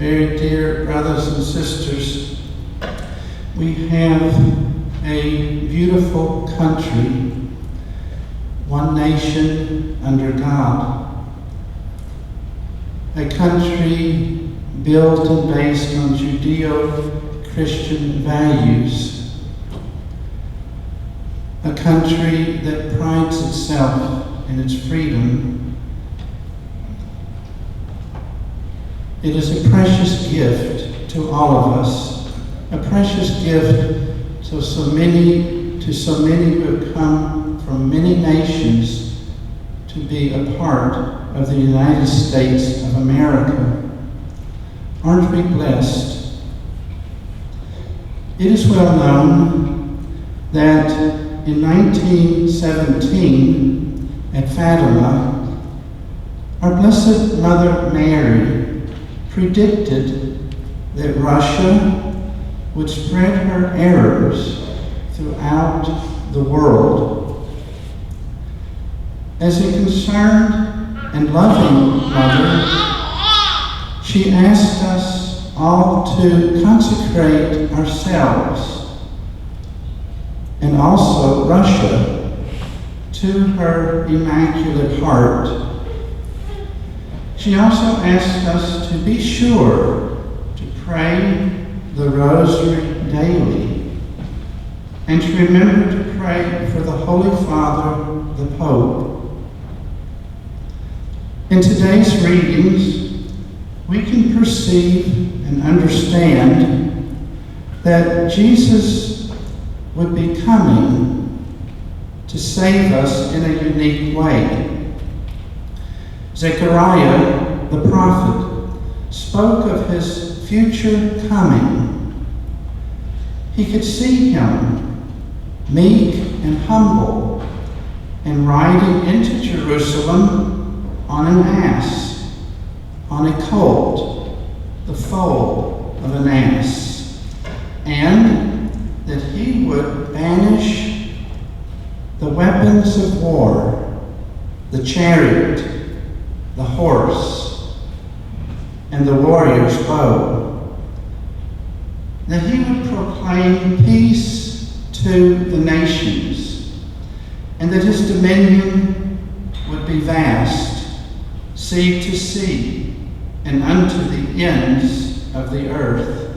very dear brothers and sisters, we have a beautiful country, one nation under God. A country built and based on Judeo-Christian values. A country that prides itself in its freedom. It is a precious gift to all of us, a precious gift to so many who have come from many nations to be a part of the United States of America. Aren't we blessed? It is well known that in 1917 at Fatima, our Blessed Mother Mary predicted that Russia would spread her errors throughout the world. As a concerned and loving mother, she asked us all to consecrate ourselves and also Russia to her Immaculate Heart. She also asked us to be sure to pray the Rosary daily and to remember to pray for the Holy Father, the Pope. In today's readings, we can perceive and understand that Jesus would be coming to save us in a unique way. Zechariah, the prophet, spoke of his future coming. He could see him, meek and humble, and riding into Jerusalem on an ass, on a colt, the foal of an ass, and that he would banish the weapons of war, the chariot, the horse, and the warrior's bow. That he would proclaim peace to the nations, and that his dominion would be vast, sea to sea, and unto the ends of the earth.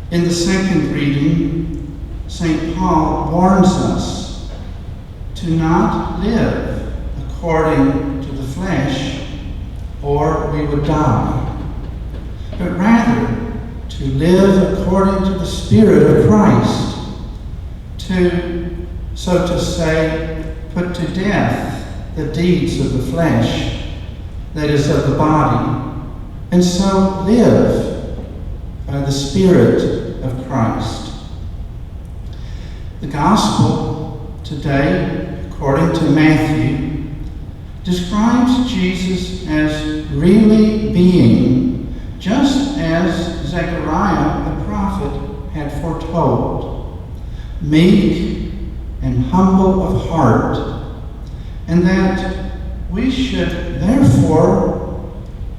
In the second reading, St. Paul warns us to not live according to the flesh, or we would die, but rather to live according to the Spirit of Christ, to, so to say, put to death the deeds of the flesh, that is, of the body, and so live by the Spirit of Christ. The Gospel today, according to Matthew, describes Jesus as really being just as Zechariah the prophet had foretold, meek and humble of heart, and that we should therefore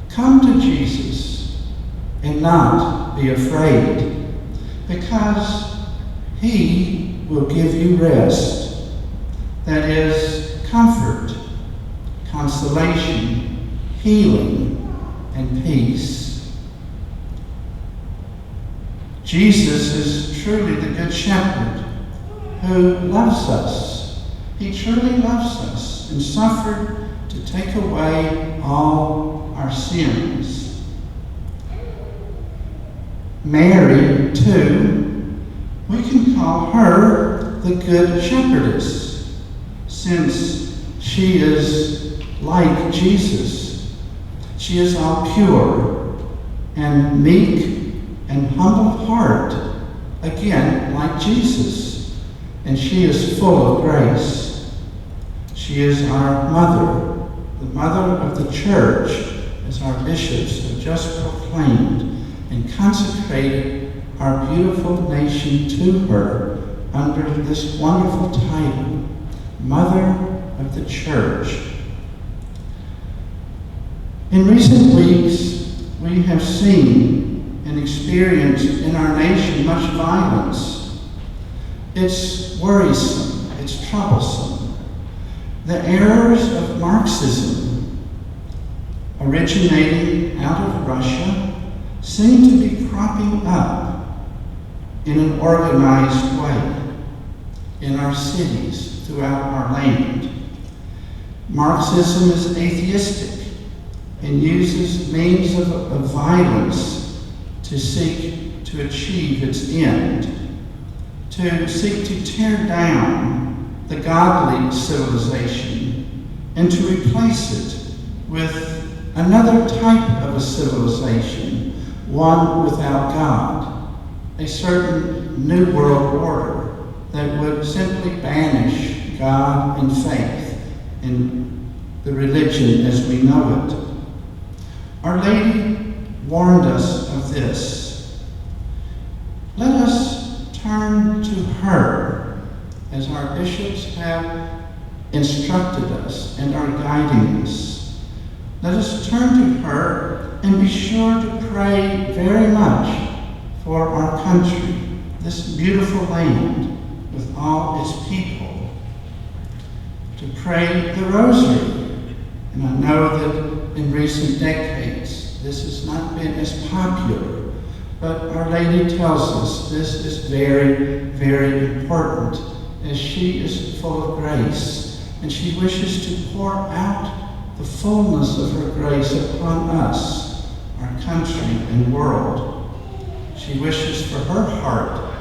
come to Jesus and not be afraid, because he will give you rest, that is, comfort, consolation, healing, and peace. Jesus is truly the Good Shepherd who loves us. He truly loves us and suffered to take away all our sins. Mary, too, we can call her the Good Shepherdess, since she is like Jesus. She is all pure and meek and humble of heart, again, like Jesus, and she is full of grace. She is our mother, the mother of the church, as our bishops have just proclaimed and consecrated our beautiful nation to her under this wonderful title, Mother of the Church. In recent weeks, we have seen and experienced in our nation much violence. It's worrisome, it's troublesome. The errors of Marxism, originating out of Russia, seem to be cropping up in an organized way in our cities, throughout our land. Marxism is atheistic and uses means of violence to seek to achieve its end, to seek to tear down the godly civilization and to replace it with another type of a civilization, one without God, a certain new world order that would simply banish God and faith in the religion as we know it. Our Lady warned us of this. Let us turn to her as our bishops have instructed us and are guiding us. Let us turn to her and be sure to pray very much for our country, this beautiful land with all its people. To pray the Rosary. And I know that in recent decades this has not been as popular, but Our Lady tells us this is very, very important, as she is full of grace and she wishes to pour out the fullness of her grace upon us, our country and world. She wishes for her heart,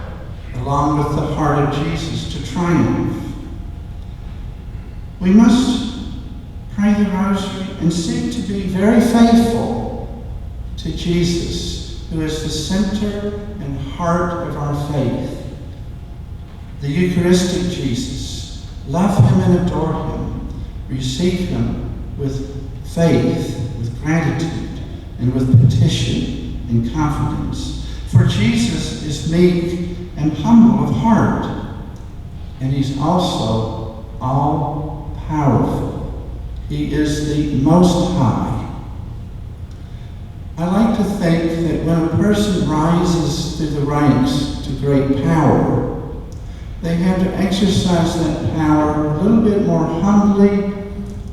along with the heart of Jesus, to triumph. We must pray the Rosary and seek to be very faithful to Jesus, who is the center and heart of our faith. The Eucharistic Jesus. Love him and adore him. Receive him with faith, with gratitude, and with petition and confidence. For Jesus is meek and humble of heart, and he's also all-powerful. He is the Most High. I like to think that when a person rises through the ranks to great power, they have to exercise that power a little bit more humbly,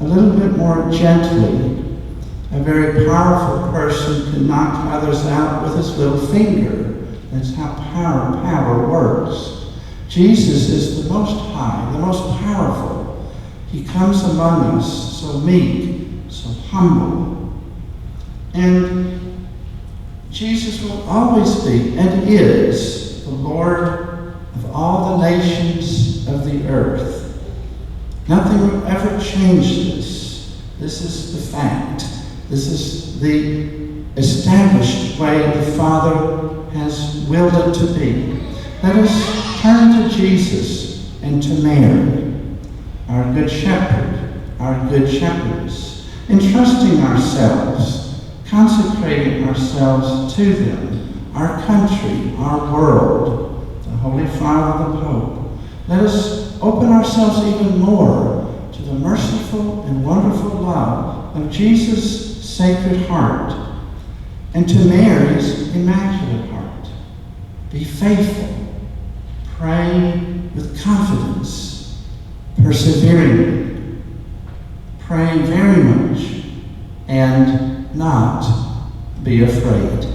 a little bit more gently. A very powerful person can knock others out with his little finger. That's how power works. Jesus is the Most High, the most powerful. He comes among us so meek, so humble. And Jesus will always be and is the Lord of all the nations of the earth. Nothing will ever change this. This is the fact. This is the established way the Father has willed it to be. Let us turn to Jesus and to Mary, our good shepherd, our good shepherdess, entrusting ourselves, consecrating ourselves to them, our country, our world, the Holy Father, the Pope. Let us open ourselves even more to the merciful and wonderful love of Jesus' Sacred Heart and to Mary's Immaculate Heart. Be faithful. Pray with confidence, perseveringly. Pray very much and not be afraid.